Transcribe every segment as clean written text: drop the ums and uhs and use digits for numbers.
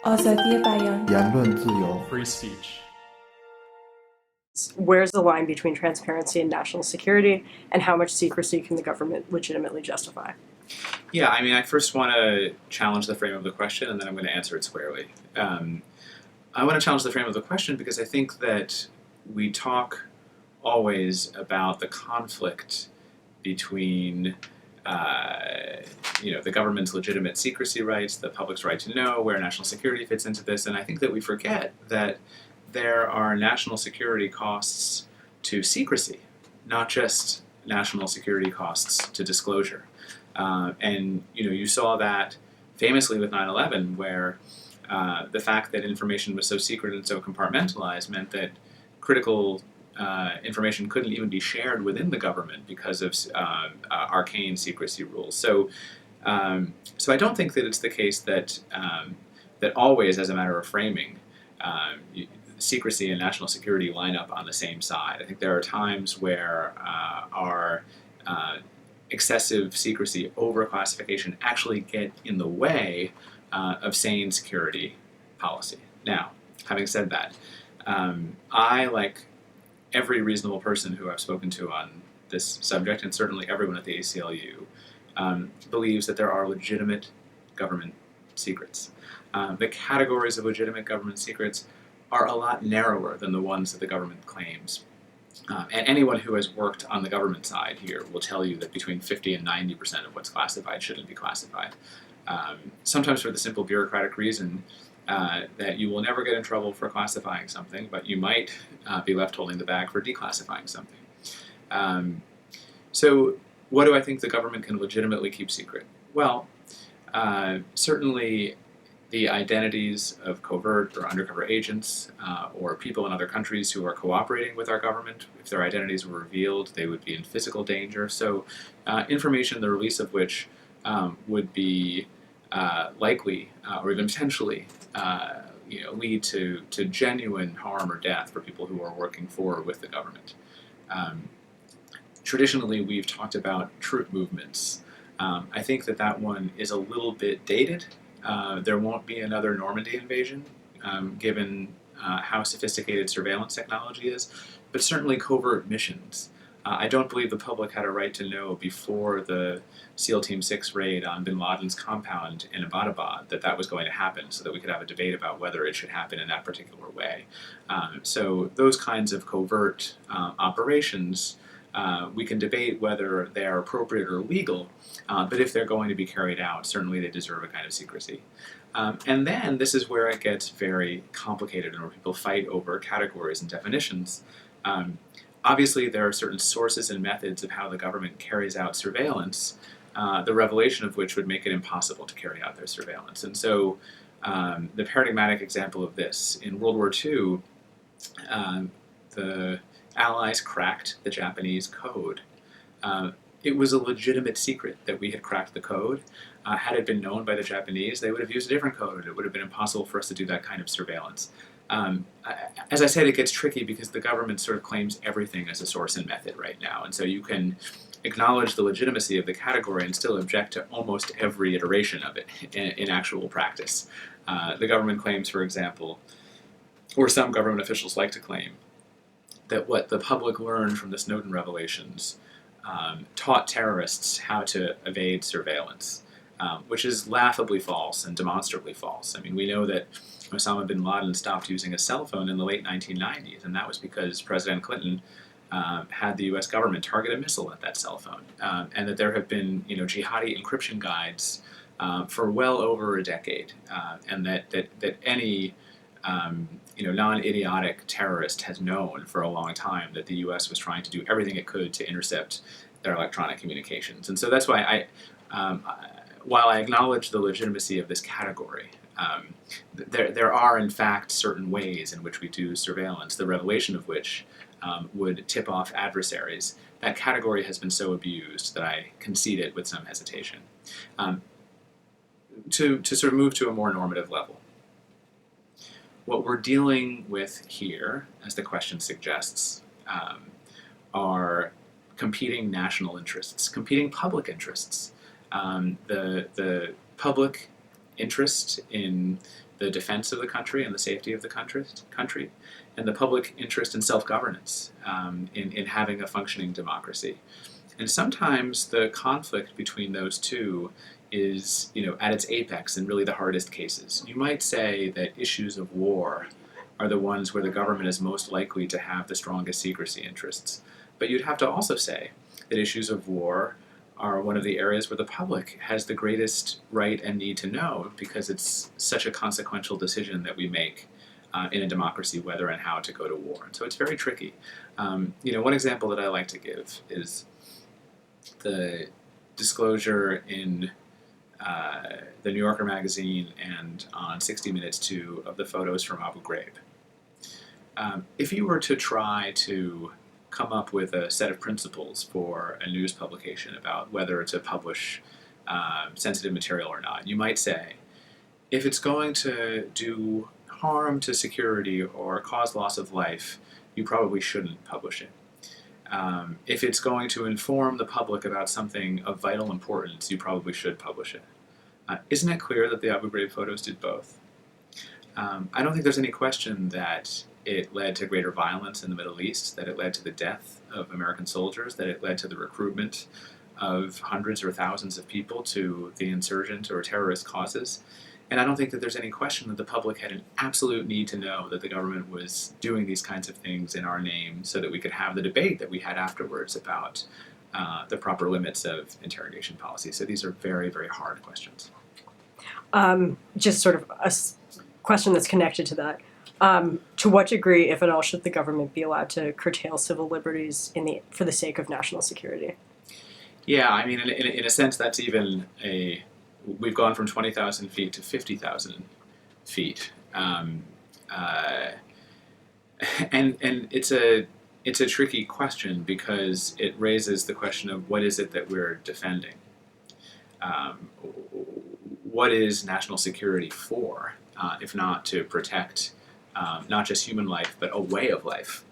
آزادی بیان言论自由 free speech. Where's the line between transparency and national security, and how much secrecy can the government legitimately justify? Yeah, I mean, I first want to challenge the frame of the question, and then I'm going to answer it squarely. I want to challenge the frame of the question because I think that we talk always about the conflict between the government's legitimate secrecy rights, the public's right to know, where national security fits into this, and I think that we forget that there are national security costs to secrecy, not just national security costs to disclosure. And you saw that famously with 9/11, where the fact that information was so secret and so compartmentalized meant that critical information couldn't even be shared within the government because of arcane secrecy rules. So I don't think that it's the case that always, as a matter of framing, secrecy and national security line up on the same side. I think there are times where our excessive secrecy, overclassification actually get in the way of sane security policy. Now, having said that, I, like every reasonable person who I've spoken to on this subject, and certainly everyone at the ACLU, believes that there are legitimate government secrets. The categories of legitimate government secrets are a lot narrower than the ones that the government claims. And anyone who has worked on the government side here will tell you that between 50 and 90% of what's classified shouldn't be classified. Sometimes for the simple bureaucratic reason that you will never get in trouble for classifying something, but you might be left holding the bag for declassifying something. So what do I think the government can legitimately keep secret? Well, certainly the identities of covert or undercover agents or people in other countries who are cooperating with our government, if their identities were revealed, they would be in physical danger. So information, the release of which would be likely or even potentially lead to genuine harm or death for people who are working for or with the government. Traditionally, we've talked about troop movements. I think that one is a little bit dated. There won't be another Normandy invasion, given how sophisticated surveillance technology is, but certainly covert missions. I don't believe the public had a right to know before the SEAL Team 6 raid on bin Laden's compound in Abbottabad that was going to happen, so that we could have a debate about whether it should happen in that particular way. So those kinds of covert operations, we can debate whether they are appropriate or legal, but if they're going to be carried out, certainly they deserve a kind of secrecy. And then this is where it gets very complicated and where people fight over categories and definitions. Obviously, there are certain sources and methods of how the government carries out surveillance, the revelation of which would make it impossible to carry out their surveillance. And so the paradigmatic example of this, in World War II, the Allies cracked the Japanese code. It was a legitimate secret that we had cracked the code. Had it been known by the Japanese, they would have used a different code. It would have been impossible for us to do that kind of surveillance. As I said, it gets tricky because the government sort of claims everything as a source and method right now. And so you can acknowledge the legitimacy of the category and still object to almost every iteration of it in actual practice. The government claims, for example, or some government officials like to claim, that what the public learned from the Snowden revelations taught terrorists how to evade surveillance, which is laughably false and demonstrably false. I mean, we know that Osama bin Laden stopped using a cell phone in the late 1990s, and that was because President Clinton had the U.S. government target a missile at that cell phone, and that there have been jihadi encryption guides for well over a decade, and that any non-idiotic terrorist has known for a long time that the U.S. was trying to do everything it could to intercept their electronic communications. And so that's why while I acknowledge the legitimacy of this category, there are in fact certain ways in which we do surveillance, the revelation of which would tip off adversaries. That category has been so abused that I concede it with some hesitation. To sort of move to a more normative level, what we're dealing with here, as the question suggests, are competing national interests, competing public interests. The public interest in the defense of the country and the safety of the country, and the public interest in self-governance, in having a functioning democracy. And sometimes the conflict between those two is, at its apex in really the hardest cases. You might say that issues of war are the ones where the government is most likely to have the strongest secrecy interests. But you'd have to also say that issues of war are one of the areas where the public has the greatest right and need to know, because it's such a consequential decision that we make in a democracy whether and how to go to war. And so it's very tricky. One example that I like to give is the disclosure in the New Yorker magazine and on 60 Minutes 2 of the photos from Abu Ghraib. If you were to try to come up with a set of principles for a news publication about whether to publish sensitive material or not, you might say, if it's going to do harm to security or cause loss of life, you probably shouldn't publish it. If it's going to inform the public about something of vital importance, you probably should publish it. Isn't it clear that the Abu Ghraib photos did both? I don't think there's any question that it led to greater violence in the Middle East, that it led to the death of American soldiers, that it led to the recruitment of hundreds or thousands of people to the insurgent or terrorist causes. And I don't think that there's any question that the public had an absolute need to know that the government was doing these kinds of things in our name so that we could have the debate that we had afterwards about the proper limits of interrogation policy. So these are very, very hard questions. Just sort of a question that's connected to that. To what degree, if at all, should the government be allowed to curtail civil liberties for the sake of national security? Yeah, I mean, in a sense, that's even we've gone from 20,000 feet to 50,000 feet. And it's a tricky question because it raises the question of what is it that we're defending? What is national security for, if not to protect not just human life, but a way of life?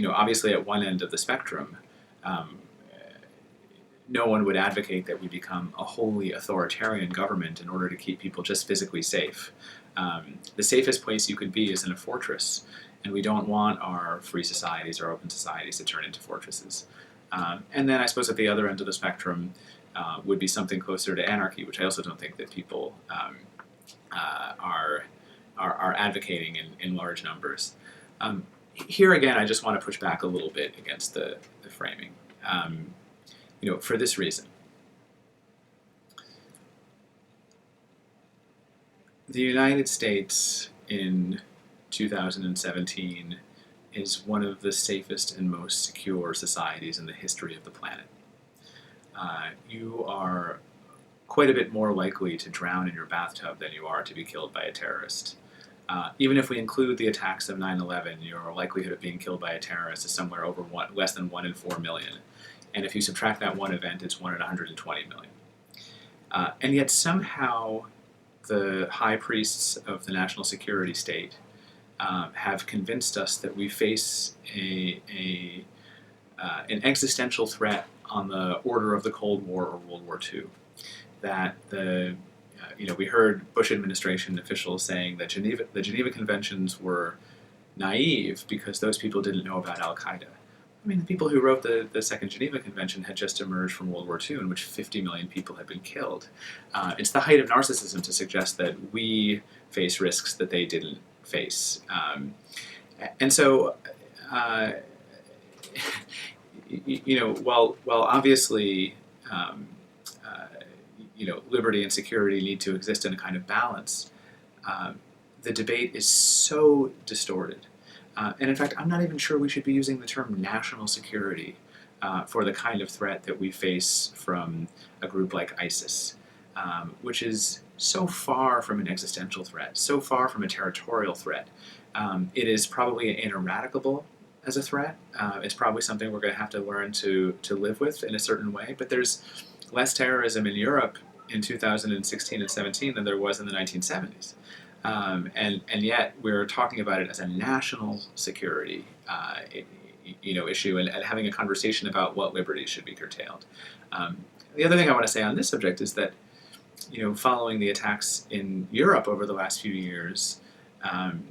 Obviously at one end of the spectrum, no one would advocate that we become a wholly authoritarian government in order to keep people just physically safe. The safest place you could be is in a fortress, and we don't want our free societies or open societies to turn into fortresses. And then I suppose at the other end of the spectrum would be something closer to anarchy, which I also don't think that people are advocating in large numbers. Here again, I just want to push back a little bit against the framing. For this reason. The United States in 2017 is one of the safest and most secure societies in the history of the planet. You are quite a bit more likely to drown in your bathtub than you are to be killed by a terrorist. Even if we include the attacks of 9/11, your likelihood of being killed by a terrorist is somewhere over less than 1 in 4 million. And if you subtract that one event, it's 1 in 120 million. And yet somehow the high priests of the national security state have convinced us that we face an existential threat on the order of the Cold War or World War II. That we heard Bush administration officials saying that the Geneva Conventions were naive because those people didn't know about Al-Qaeda. I mean, the people who wrote the Second Geneva Convention had just emerged from World War II, in which 50 million people had been killed. It's the height of narcissism to suggest that we face risks that they didn't face. And so, while obviously, liberty and security need to exist in a kind of balance, the debate is so distorted. And in fact, I'm not even sure we should be using the term national security for the kind of threat that we face from a group like ISIS, which is so far from an existential threat, so far from a territorial threat. It is probably ineradicable as a threat. It's probably something we're going to have to learn to live with in a certain way, but there's less terrorism in Europe in 2016 and 17 than there was in the 1970s. And yet we're talking about it as a national security issue and having a conversation about what liberties should be curtailed. The other thing I want to say on this subject is that following the attacks in Europe over the last few years, um,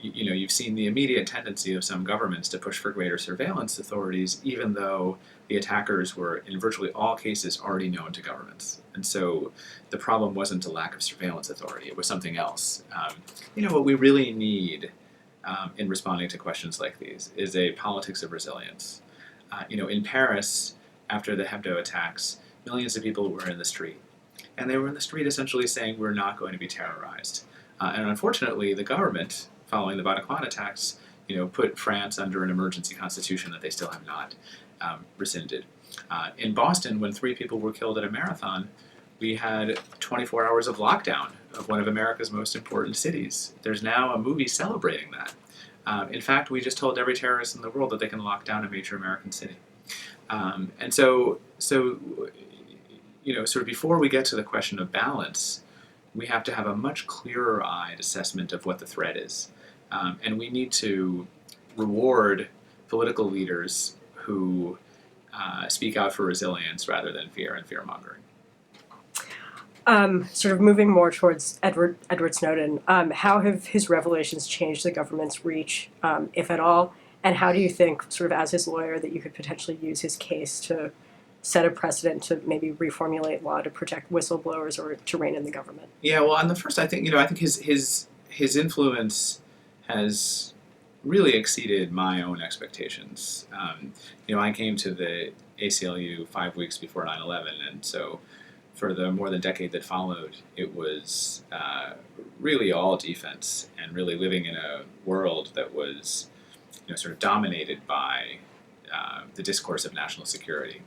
you've seen the immediate tendency of some governments to push for greater surveillance authorities, even though the attackers were, in virtually all cases, already known to governments. And so the problem wasn't a lack of surveillance authority, it was something else. What we really need in responding to questions like these is a politics of resilience. In Paris, after the Hebdo attacks, millions of people were in the street. And they were in the street essentially saying, we're not going to be terrorized. And unfortunately, the government, following the Bataclan attacks, put France under an emergency constitution that they still have not rescinded. In Boston, when 3 people were killed at a marathon, we had 24 hours of lockdown of one of America's most important cities. There's now a movie celebrating that. In fact, we just told every terrorist in the world that they can lock down a major American city. And so sort of before we get to the question of balance, we have to have a much clearer-eyed assessment of what the threat is. And we need to reward political leaders who speak out for resilience rather than fear and fear-mongering. Sort of moving more towards Edward Snowden, how have his revelations changed the government's reach, if at all? And how do you think, sort of as his lawyer, that you could potentially use his case to set a precedent to maybe reformulate law to protect whistleblowers or to rein in the government? Yeah, well, on the first, I think his influence has really exceeded my own expectations. I came to the ACLU 5 weeks before 9/11, and so for the more than decade that followed, it was really all defense and really living in a world that was, sort of dominated by the discourse of national security.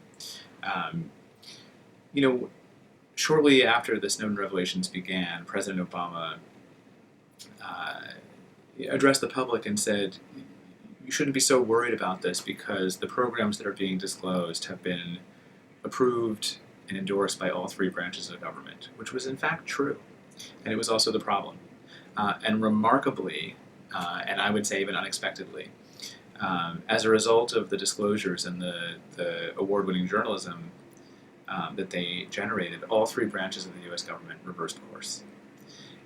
Shortly after the Snowden revelations began, President Obama addressed the public and said, you shouldn't be so worried about this because the programs that are being disclosed have been approved and endorsed by all 3 branches of government, which was in fact true. And it was also the problem. And remarkably, and I would say even unexpectedly, as a result of the disclosures and the award-winning journalism that they generated, all 3 branches of the US government reversed course.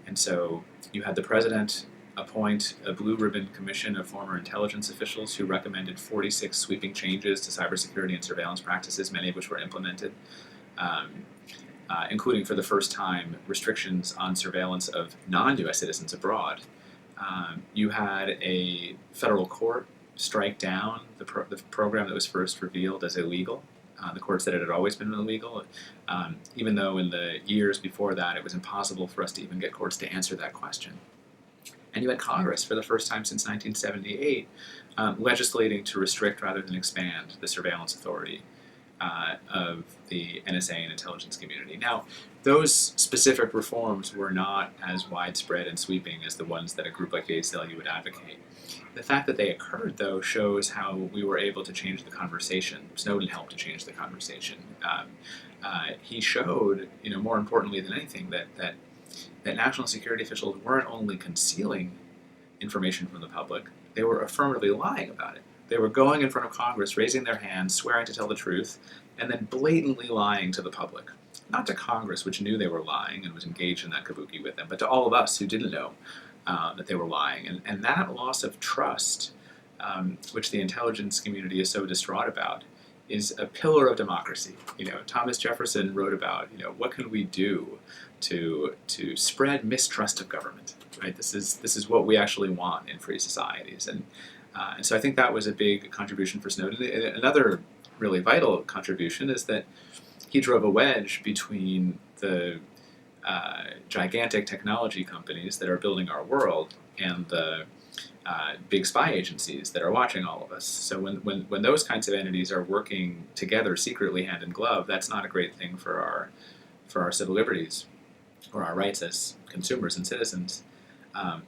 And so you had the president appoint a blue ribbon commission of former intelligence officials who recommended 46 sweeping changes to cybersecurity and surveillance practices, many of which were implemented, including for the first time restrictions on surveillance of non-US citizens abroad. You had a federal court strike down the program that was first revealed as illegal. The court said it had always been illegal, even though in the years before that it was impossible for us to even get courts to answer that question. And you had Congress, for the first time since 1978, legislating to restrict rather than expand the surveillance authority of the NSA and intelligence community. Now, those specific reforms were not as widespread and sweeping as the ones that a group like the ACLU would advocate. The fact that they occurred, though, shows how we were able to change the conversation. Snowden helped to change the conversation. He showed, more importantly than anything, that national security officials weren't only concealing information from the public, they were affirmatively lying about it. They were going in front of Congress, raising their hands, swearing to tell the truth, and then blatantly lying to the public. Not to Congress, which knew they were lying and was engaged in that kabuki with them, but to all of us who didn't know that they were lying. And that loss of trust, which the intelligence community is so distraught about, is a pillar of democracy. Thomas Jefferson wrote about, what can we do to spread mistrust of government, right? This is what we actually want in free societies. And so I think that was a big contribution for Snowden. Another really vital contribution is that he drove a wedge between the gigantic technology companies that are building our world and the big spy agencies that are watching all of us. So when those kinds of entities are working together secretly hand in glove, that's not a great thing for our civil liberties or our rights as consumers and citizens.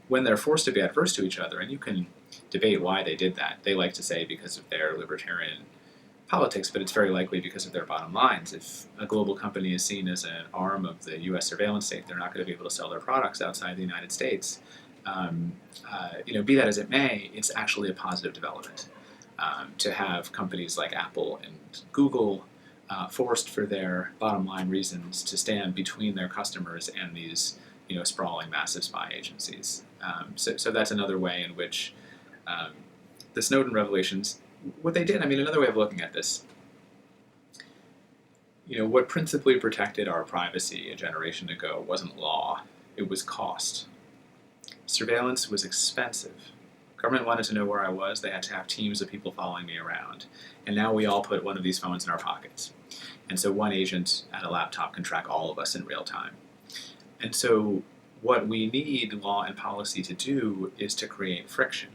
When they're forced to be adverse to each other, and you can debate why they did that. They like to say because of their libertarian politics, but it's very likely because of their bottom lines. If a global company is seen as an arm of the U.S. surveillance state, they're not going to be able to sell their products outside the United States. Be that as it may, it's actually a positive development to have companies like Apple and Google forced for their bottom line reasons to stand between their customers and these sprawling massive spy agencies. So that's another way in which the Snowden revelations, what they did, I mean, another way of looking at this, what principally protected our privacy a generation ago wasn't law, it was cost. Surveillance was expensive. Government wanted to know where I was, they had to have teams of people following me around. And now we all put one of these phones in our pockets. And so one agent at a laptop can track all of us in real time. And so what we need law and policy to do is to create friction,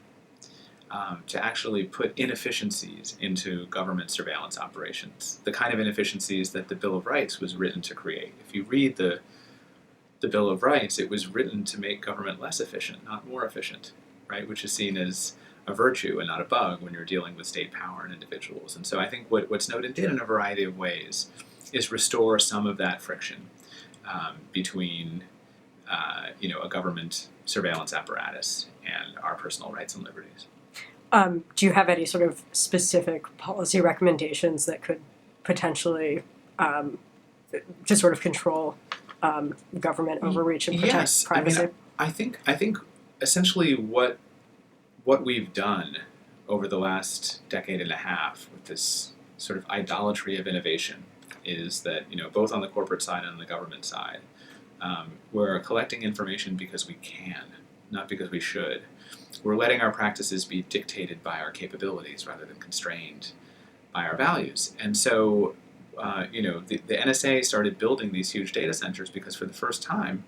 to actually put inefficiencies into government surveillance operations, the kind of inefficiencies that the Bill of Rights was written to create. If you read the Bill of Rights, it was written to make government less efficient, not more efficient, right? Which is seen as a virtue and not a bug when you're dealing with state power and individuals. And so I think what Snowden did in a variety of ways is restore some of that friction between a government surveillance apparatus and our personal rights and liberties. Do you have any sort of specific policy recommendations that could potentially just sort of control government overreach and protect privacy? I mean, I think essentially what we've done over the last decade and a half with this sort of idolatry of innovation is that both on the corporate side and on the government side, we're collecting information because we can, not because we should. We're letting our practices be dictated by our capabilities rather than constrained by our values. And so, the NSA started building these huge data centers because for the first time,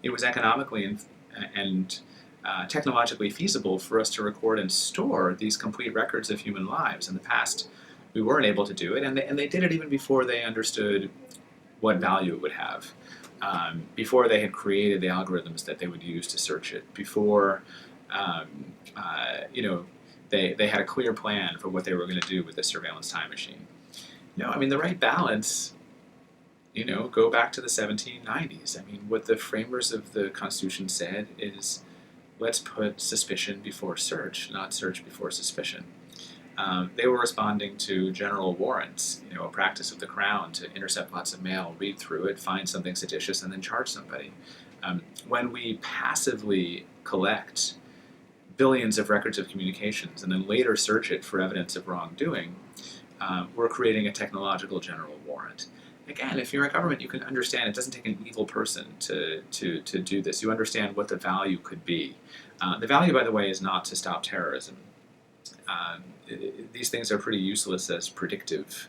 it was economically and technologically feasible for us to record and store these complete records of human lives. In the past, we weren't able to do it, and they did it even before they understood what value it would have. Before they had created the algorithms that they would use to search it, before they had a clear plan for what they were going to do with the surveillance time machine. The right balance, go back to the 1790s. I mean, what the framers of the Constitution said is, let's put suspicion before search, not search before suspicion. They were responding to general warrants, a practice of the Crown to intercept lots of mail, read through it, find something seditious, and then charge somebody. When we passively collect billions of records of communications and then later search it for evidence of wrongdoing, we're creating a technological general warrant. Again, if you're a government, you can understand it doesn't take an evil person to do this. You understand what the value could be. The value, by the way, is not to stop terrorism. These things are pretty useless as predictive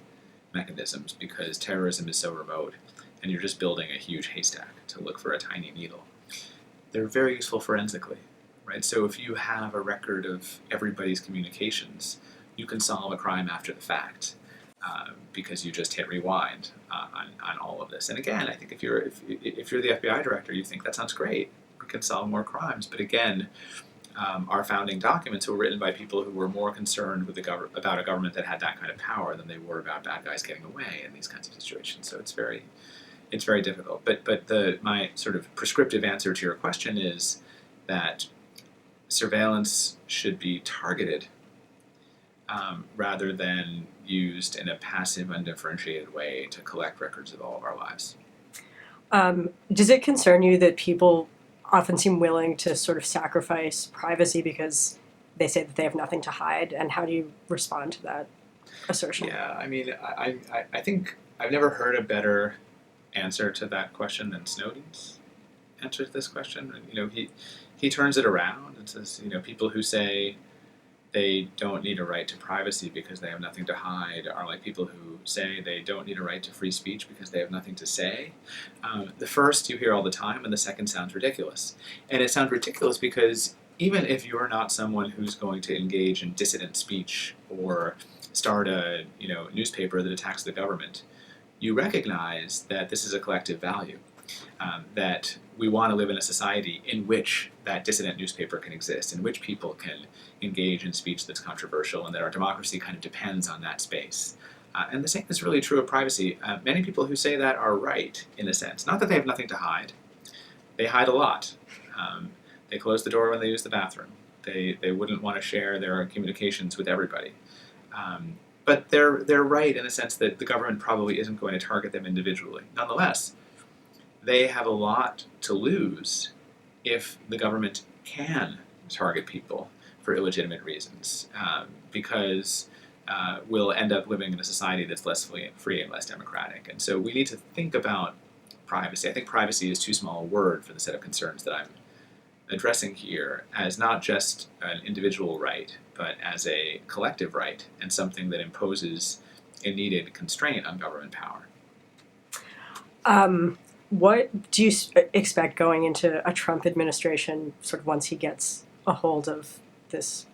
mechanisms because terrorism is so remote and you're just building a huge haystack to look for a tiny needle. They're very useful forensically, right? So if you have a record of everybody's communications, you can solve a crime after the fact because you just hit rewind on all of this. And again, I think if you're the FBI director, you think that sounds great. We can solve more crimes. But again, our founding documents were written by people who were more concerned with about a government that had that kind of power than they were about bad guys getting away in these kinds of situations. So it's very difficult. But my sort of prescriptive answer to your question is that surveillance should be targeted rather than used in a passive, undifferentiated way to collect records of all of our lives. Does it concern you that people often seem willing to sort of sacrifice privacy because they say that they have nothing to hide? And how do you respond to that assertion? Yeah, I mean, I think I've never heard a better answer to that question than Snowden's answer to this question. He turns it around and says, people who say they don't need a right to privacy because they have nothing to hide are like people who say they don't need a right to free speech because they have nothing to say. The first you hear all the time, and the second sounds ridiculous. And it sounds ridiculous because even if you're not someone who's going to engage in dissident speech or start a newspaper that attacks the government, you recognize that this is a collective value, that we want to live in a society in which that dissident newspaper can exist, in which people can engage in speech that's controversial, and that our democracy kind of depends on that space. And the same is really true of privacy. Many people who say that are right, in a sense. Not that they have nothing to hide. They hide a lot. They close the door when they use the bathroom. They wouldn't want to share their communications with everybody. but they're right in the sense that the government probably isn't going to target them individually. Nonetheless, they have a lot to lose if the government can target people for illegitimate reasons, because we'll end up living in a society that's less free and less democratic. And so we need to think about privacy. I think privacy is too small a word for the set of concerns that I'm addressing here, as not just an individual right, but as a collective right and something that imposes a needed constraint on government power. What do you expect going into a Trump administration, sort of once he gets a hold of this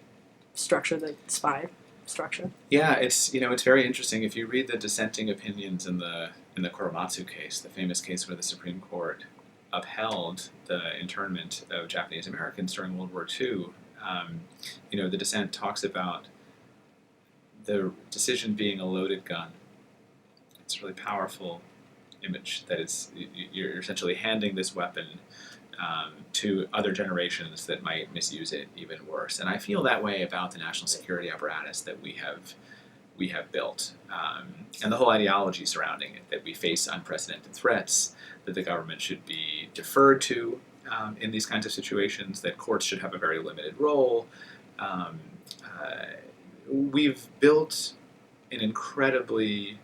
structure, the spy structure? Yeah, it's very interesting. If you read the dissenting opinions in the Korematsu case, the famous case where the Supreme Court upheld the internment of Japanese Americans during World War II, the dissent talks about the decision being a loaded gun. It's a really powerful image that you're essentially handing this weapon to other generations that might misuse it even worse. And I feel that way about the national security apparatus that we have built, and the whole ideology surrounding it, that we face unprecedented threats, that the government should be deferred to in these kinds of situations, that courts should have a very limited role. We've built an incredibly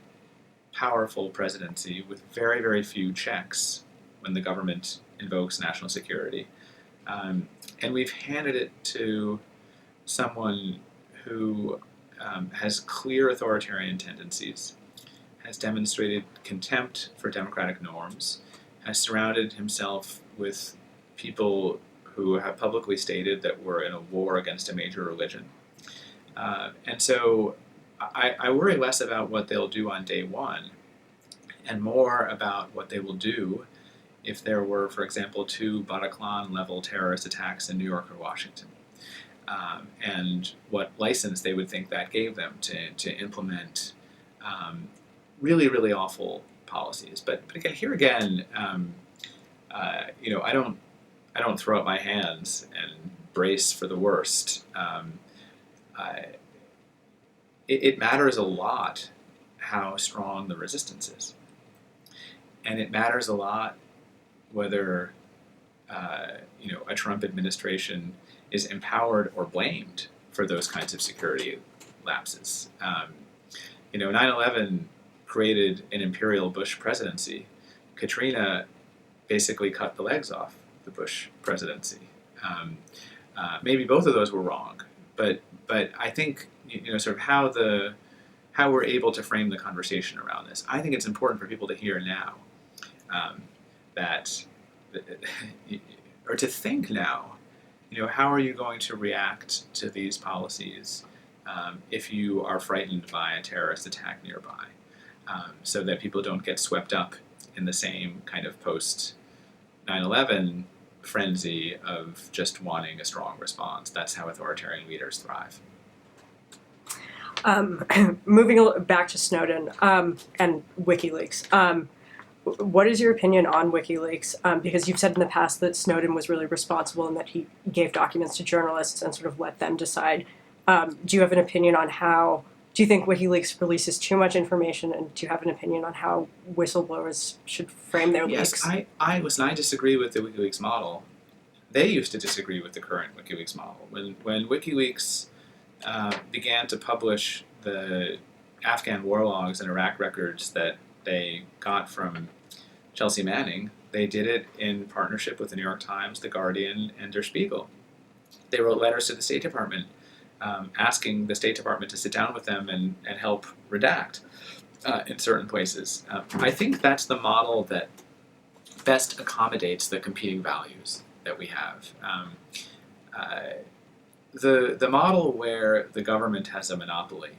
powerful presidency with very, very few checks when the government invokes national security. And we've handed it to someone who has clear authoritarian tendencies, has demonstrated contempt for democratic norms, has surrounded himself with people who have publicly stated that we're in a war against a major religion. And so I worry less about what they'll do on day one and more about what they will do if there were, for example, 2 Bataclan-level terrorist attacks in New York or Washington, and what license they would think that gave them to implement really, really awful policies. But again, here again, I don't throw up my hands and brace for the worst. It matters a lot how strong the resistance is. And it matters a lot whether a Trump administration is empowered or blamed for those kinds of security lapses. 9/11 created an imperial Bush presidency. Katrina basically cut the legs off the Bush presidency. Maybe both of those were wrong, but I think sort of how we're able to frame the conversation around this. I think it's important for people to hear now or to think now. How are you going to react to these policies if you are frightened by a terrorist attack nearby, so that people don't get swept up in the same kind of post 9/11 frenzy of just wanting a strong response. That's how authoritarian leaders thrive. Moving back to Snowden and WikiLeaks, what is your opinion on WikiLeaks? Because you've said in the past that Snowden was really responsible and that he gave documents to journalists and sort of let them decide. Do you have an opinion on how? Do you think WikiLeaks releases too much information, and do you have an opinion on how whistleblowers should frame their leaks? Yes, I disagree with the WikiLeaks model. They used to disagree with the current WikiLeaks model. When WikiLeaks began to publish the Afghan war logs and Iraq records that they got from Chelsea Manning, they did it in partnership with the New York Times, The Guardian, and Der Spiegel. They wrote letters to the State Department asking the State Department to sit down with them and help redact in certain places. I think that's the model that best accommodates the competing values that we have. The model where the government has a monopoly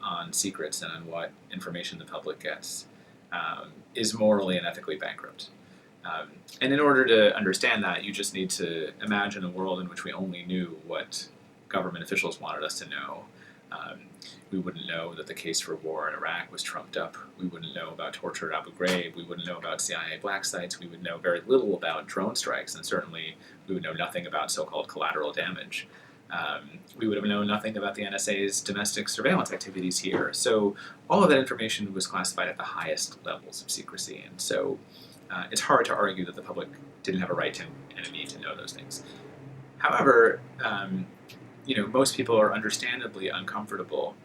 on secrets and on what information the public gets is morally and ethically bankrupt. And in order to understand that, you just need to imagine a world in which we only knew what government officials wanted us to know. We wouldn't know that the case for war in Iraq was trumped up. We wouldn't know about torture at Abu Ghraib. We wouldn't know about CIA black sites. We would know very little about drone strikes, and certainly we would know nothing about so-called collateral damage. We would have known nothing about the NSA's domestic surveillance activities here. So all of that information was classified at the highest levels of secrecy, and so it's hard to argue that the public didn't have a right to and a need to know those things. However, most people are understandably uncomfortable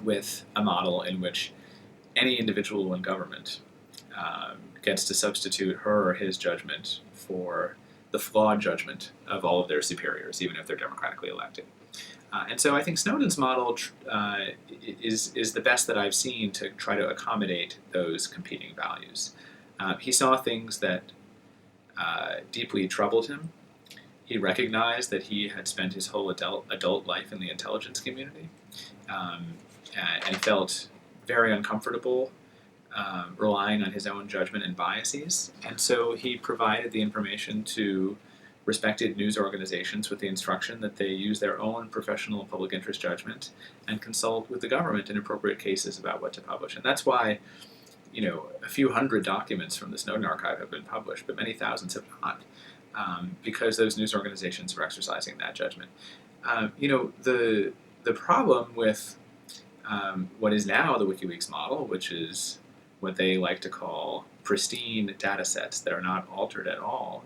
with a model in which any individual in government gets to substitute her or his judgment for the flawed judgment of all of their superiors, even if they're democratically elected. And so I think Snowden's model is the best that I've seen to try to accommodate those competing values. He saw things that deeply troubled him. He recognized that he had spent his whole adult life in the intelligence community and felt very uncomfortable relying on his own judgment and biases. And so he provided the information to respected news organizations with the instruction that they use their own professional public interest judgment and consult with the government in appropriate cases about what to publish. And that's why, a few hundred documents from the Snowden archive have been published, but many thousands have not, because those news organizations were exercising that judgment. The problem with what is now the WikiLeaks model, which is what they like to call pristine data sets that are not altered at all,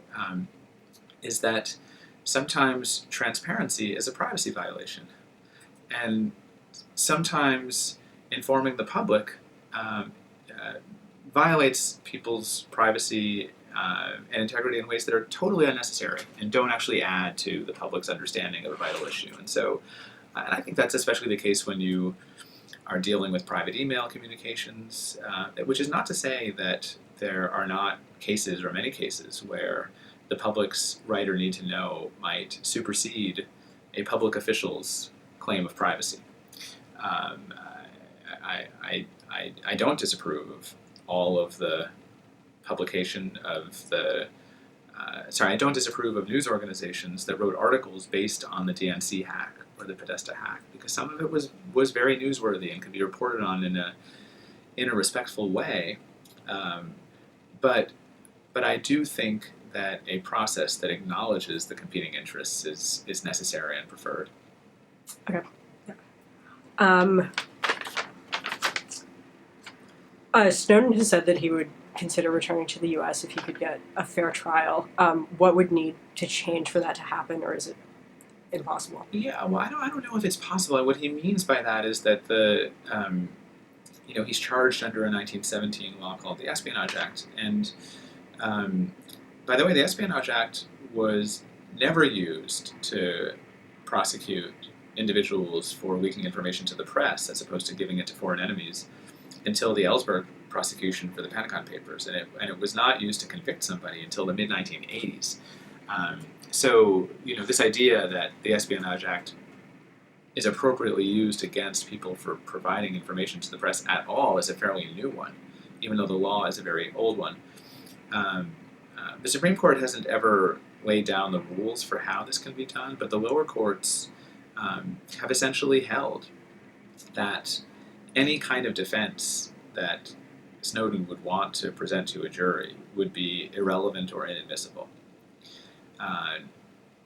is that sometimes transparency is a privacy violation. And sometimes informing the public violates people's privacy and integrity in ways that are totally unnecessary and don't actually add to the public's understanding of a vital issue. And so I think that's especially the case when you are dealing with private email communications, which is not to say that there are not cases, or many cases, where the public's right or need to know might supersede a public official's claim of privacy. I don't disapprove of all of the publication of the I don't disapprove of news organizations that wrote articles based on the DNC hack or the Podesta hack, because some of it was very newsworthy and could be reported on in a respectful way. But I do think that a process that acknowledges the competing interests is necessary and preferred. Okay. Yeah. Snowden has said that he would consider returning to the U.S. if he could get a fair trial. What would need to change for that to happen, or is it impossible? Yeah, well, I don't know if it's possible. What he means by that is that he's charged under a 1917 law called the Espionage Act. And by the way, the Espionage Act was never used to prosecute individuals for leaking information to the press as opposed to giving it to foreign enemies until the Ellsberg prosecution for the Pentagon Papers. And it was not used to convict somebody until the mid-1980s. So, this idea that the Espionage Act is appropriately used against people for providing information to the press at all is a fairly new one, even though the law is a very old one. The Supreme Court hasn't ever laid down the rules for how this can be done, but the lower courts have essentially held that any kind of defense that Snowden would want to present to a jury would be irrelevant or inadmissible.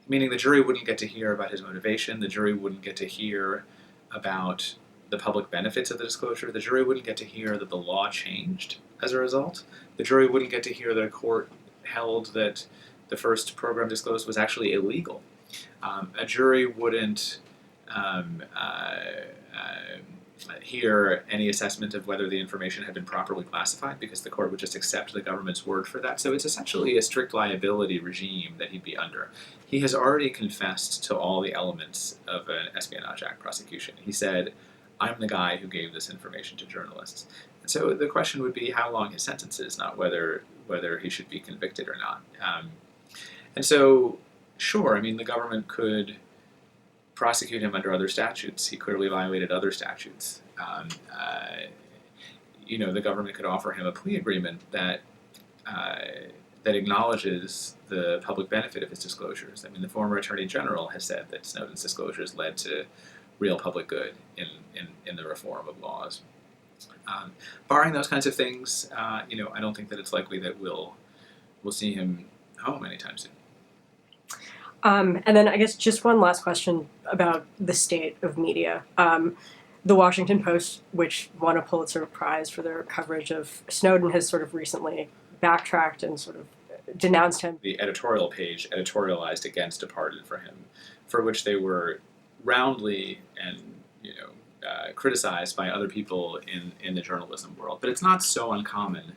Meaning the jury wouldn't get to hear about his motivation, the jury wouldn't get to hear about the public benefits of the disclosure, the jury wouldn't get to hear that the law changed as a result, the jury wouldn't get to hear that a court held that the first program disclosed was actually illegal. A jury wouldn't hear any assessment of whether the information had been properly classified, because the court would just accept the government's word for that. So it's essentially a strict liability regime that he'd be under. He has already confessed to all the elements of an Espionage Act prosecution. He said, I'm the guy who gave this information to journalists. And so the question would be how long his sentence is, not whether he should be convicted or not. And so, sure, the government could prosecute him under other statutes. He clearly violated other statutes. The government could offer him a plea agreement that acknowledges the public benefit of his disclosures. The former Attorney General has said that Snowden's disclosures led to real public good in the reform of laws. Barring those kinds of things, I don't think that it's likely that we'll see him home anytime soon. And then I guess just one last question about the state of media. The Washington Post, which won a Pulitzer Prize for their coverage of Snowden, has sort of recently backtracked and sort of denounced him. The editorial page editorialized against Departed for him, for which they were roundly and criticized by other people in the journalism world. But it's not so uncommon.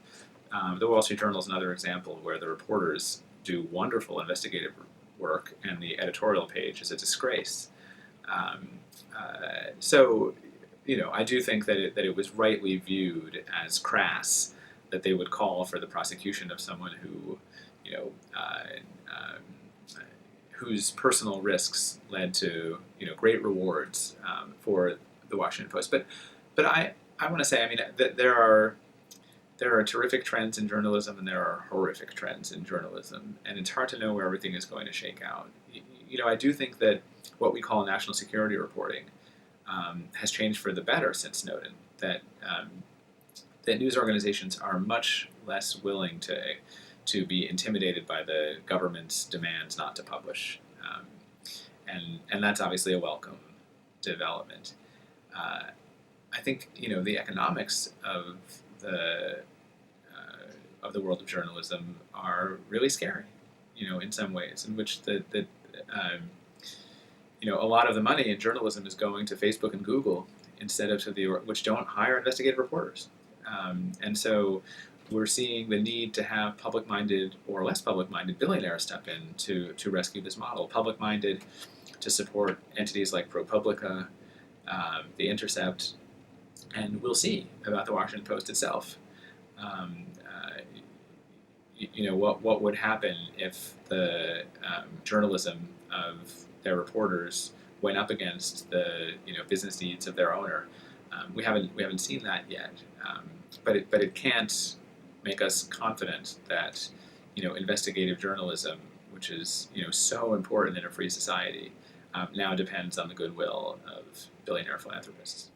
The Wall Street Journal is another example where the reporters do wonderful investigative work and the editorial page is a disgrace. So, I do think that it was rightly viewed as crass that they would call for the prosecution of someone who, whose personal risks led to great rewards for the Washington Post. But I want to say, that there are terrific trends in journalism and there are horrific trends in journalism, and it's hard to know where everything is going to shake out. I do think that what we call national security reporting has changed for the better since Snowden. That news organizations are much less willing to be intimidated by the government's demands not to publish, and that's obviously a welcome development. I think the economics of the world of journalism are really scary. In some ways, in which a lot of the money in journalism is going to Facebook and Google instead of which don't hire investigative reporters. And so we're seeing the need to have public-minded or less public-minded billionaires step in to rescue this model. Public-minded to support entities like ProPublica, The Intercept, and we'll see about the Washington Post itself. What would happen if the journalism of their reporters went up against the business needs of their owner? We haven't seen that yet, but it can't make us confident that investigative journalism, which is so important in a free society, now depends on the goodwill of billionaire philanthropists.